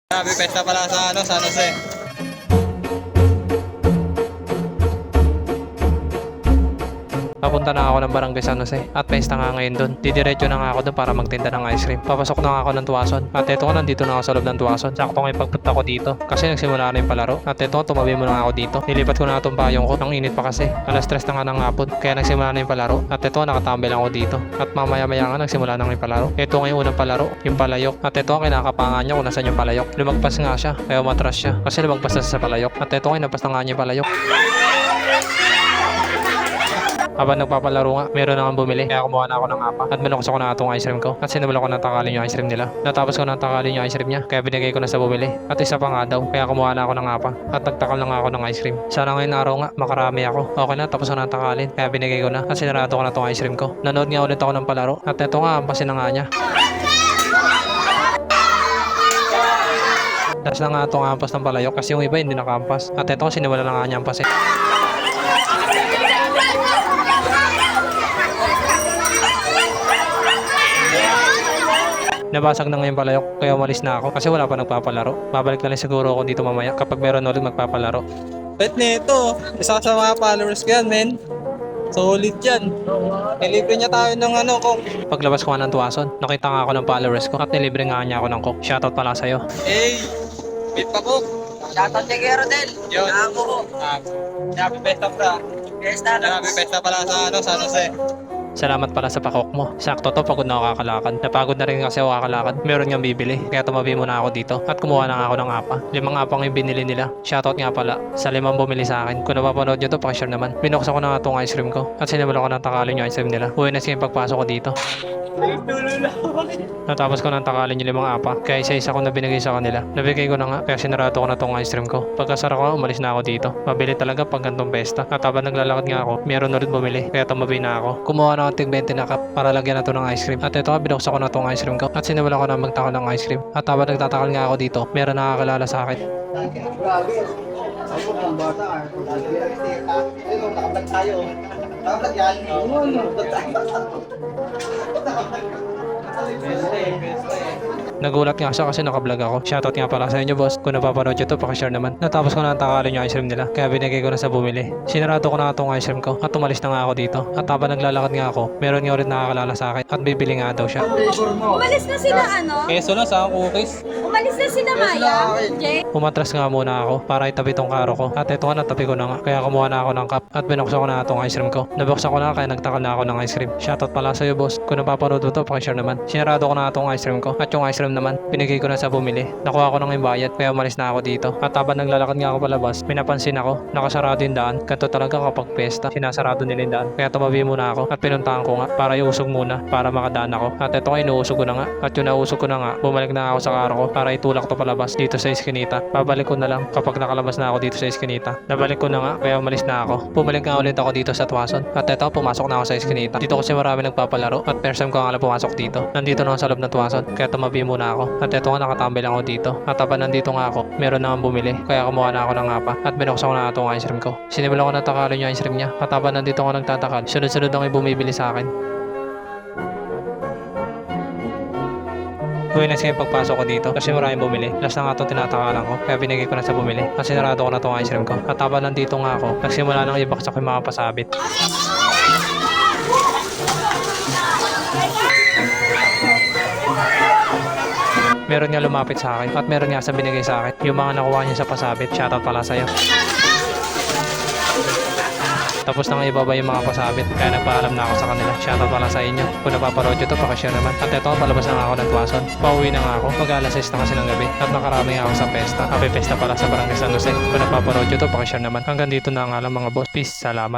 Grabe, pesta pala sa San Jose. Papunta na ako ng Barangay San Jose at pesta nga ngayon doon. Didiretso na nga ako doon para magtinda ng ice cream. Papasok na nga ako ng Tuwason. At eto nga, nandito na ako sa loob ng Tuwason. Sakto nga yung pagpunta ko dito kasi nagsimula na yung palaro. At eto nga, tumabi muna ako dito. Nilipat ko na itong payong ko. Ang init pa kasi. Alas 3 na nga ng hapon. Kaya nagsimula na yung palaro. At eto nga, nakatambay lang ako dito. At mamaya-maya nga nagsimula na yung palaro. Ito nga yung unang palaro, yung palayok. At eto nga, kinakapangan niya kung nasan yung palayok. Lumagpas nga siya, kaya umatras siya. Kasi lumagpas na sa palayok. At eto nga, napas na nga niya yung palayok. Habang nagpapalaro nga, meron na nga bumili. Kaya kumuha na ako ng apa. At binuksan ko na itong ice cream ko. At sinimulan ko na takalin yung ice cream nila. Natapos ko na takalin yung ice cream niya. Kaya binigay ko na sa bumili. At isa pa nga daw. Kaya kumuha na ako ng apa. At nagtakal na nga ako ng ice cream. Sana ngayong araw nga, makarami ako. Okay na, tapos ko na takalin. Kaya binigay ko na. At sinarado ko na itong ice cream ko. Nanood nga ulit ako ng palaro. At ito nga, ampasin na nga niya. Last na nga itong ampas ng palayok. Kasi yung iba hindi nakampas. At ito, sinimulan na nga niya ampasin. Nabasag na ngayon palayok, kaya umalis na ako kasi wala pa nagpapalaro. Babalik na lang siguro ako dito mamaya kapag meron ulit magpapalaro. Bet nito, isa sa mga followers ko yan, men. Solid yan. Nilibre niya tayo ng kung Paglabas ko nga ng Tuwason, nakita nga ako ng followers ko at nilibre nga niya ako ng coke. Shoutout pala sa'yo. hey, beat pa ko. Shoutout kay Kuya Rodel. Yun. Ako po. Happy pesta pra. Fiesta na. Happy pesta pala sa San Jose. Salamat pala sa pakok mo. Sakto to, pagod na ako kakalakad. Napagod na rin kasi ako kakalakad. Meron nga bibili, kaya tumabi muna ako dito. At kumuha na nga ako ng apa. 5 apang yung binili nila. Shoutout nga pala sa 5 bumili sa akin. Kung napapanood nyo to, pakishare naman. Binuksan ko na nga itong ice cream ko. At sinimulan ko ng takalin yung ice cream nila. Uwi na siya yung pagpasok ko dito. Natapos ko ng takalin yung 5 apa. Kaya isa-isa ko na binigay sa kanila. Nabigay ko na nga, kaya sinarado ko na tong ice cream ko. Pagkasara ko, umalis na ako dito. Mabili talaga pag gantong pesta. At habang naglalakad nga ako, meron ulit bumili. Kaya tumabi na ako. Kumuha na ako tig 20 na cup para lagyan na to ng ice cream. At ito nga, binuksan ko na tong ice cream ko. At sinimulan ko na magtakal ng ice cream. At habang nagtatakal nga ako dito, meron nakakilala sa akin. Grabe. Ako ng bata. Ayun, nakablog tayo. Nakablog yan. Nagulat nga siya kasi nakablog ako. Shoutout nga pala sa inyo, boss. Kung napapanood nyo to, pakishare naman. Natapos ko na ang takalin yung ice cream nila. Kaya binigay ko na sa bumili. Sinarado ko na itong ice cream ko. At umalis na nga ako dito. At habang naglalakad nga ako, meron nga ulit nakakalala sa akin. At bibili nga daw siya. Umalis na sila Keso na sa cookies. Umalis na sila Maya, Jay. Umatras nga muna ako para itabi tong karo ko. At ito nga, natabi ko na nga. Kaya kumuha na ako ng cup. At binuksan ko na itong ice cream ko. Nabuksan ko na kaya nagtakal na ako ng ice cream. Shoutout pala sa'yo, boss. Kung napapanood mo to, pakishare naman. Sinarado ko na itong ice cream ko. At yung ice cream naman, binigay ko na sa bumili. Nakuha ko ng bayad, kaya umalis na ako dito. At habang naglalakad nga ako palabas, may napansin ako, nakasarado yung daan. Ganito talaga kapag pesta, sinasarado nila yung daan. Kaya tumabi muna ako at pinuntahan ko nga para iusog muna para makadaan ako. At ito nga, inuusog ko na nga. At yung nausog ko na nga, bumalik na ako sa karo ko para itulak to palabas dito sa Eskinita. Babalik ko na lang kapag nakalabas na ako dito sa Eskinita. Nabalik ko na nga, kaya umalis na ako. Bumalik nga ulit ako dito sa Tuwason. At ito, pumasok na ako sa Eskinita. Dito kasi marami nagpapalaro at first time ko nga lang pumasok dito. Nandito na ako sa loob ng Tuwason, kaya tumabi muna ako. At ito nga, nakatambay lang ako dito. At habang nandito nga ako, meron na bumili. Kaya kumuha na ako ng apa at binuksan ko na itong ice cream ko. Sinimulan ko na takalin yung ice cream niya. At habang nandito ako nagtatakal, sunod-sunod ang bumibili sa akin. Uwi na siya yung pagpasok ko dito kasi maraming bumili. Last na nga itong tinatakalan ko kaya binigay ko na sa bumili. At sinarado ko na itong ice cream ko. At habang nandito nga ako, nagsimula nang ibaksak yung mga pasabit. Meron nga lumapit sa akin at meron nga sa binigay sa akin. Yung mga nakuha niya sa pasabit, shoutout pala sa'yo. Tapos na nga ibaba yung mga pasabit, kaya nagpaalam na ako sa kanila. Shoutout pala sa inyo. Kung napaparood nyo to, pakishare naman. At ito, palabas na nga ako ng Tuwason. Pauwi na nga ako, mag-alas 6 na kasi ng gabi. At nakarami nga ako sa pesta. Happy pesta pala sa Barangay San Jose. Kung napaparood nyo to, pakishare naman. Hanggang dito na nga lang mga boss. Peace, salamat.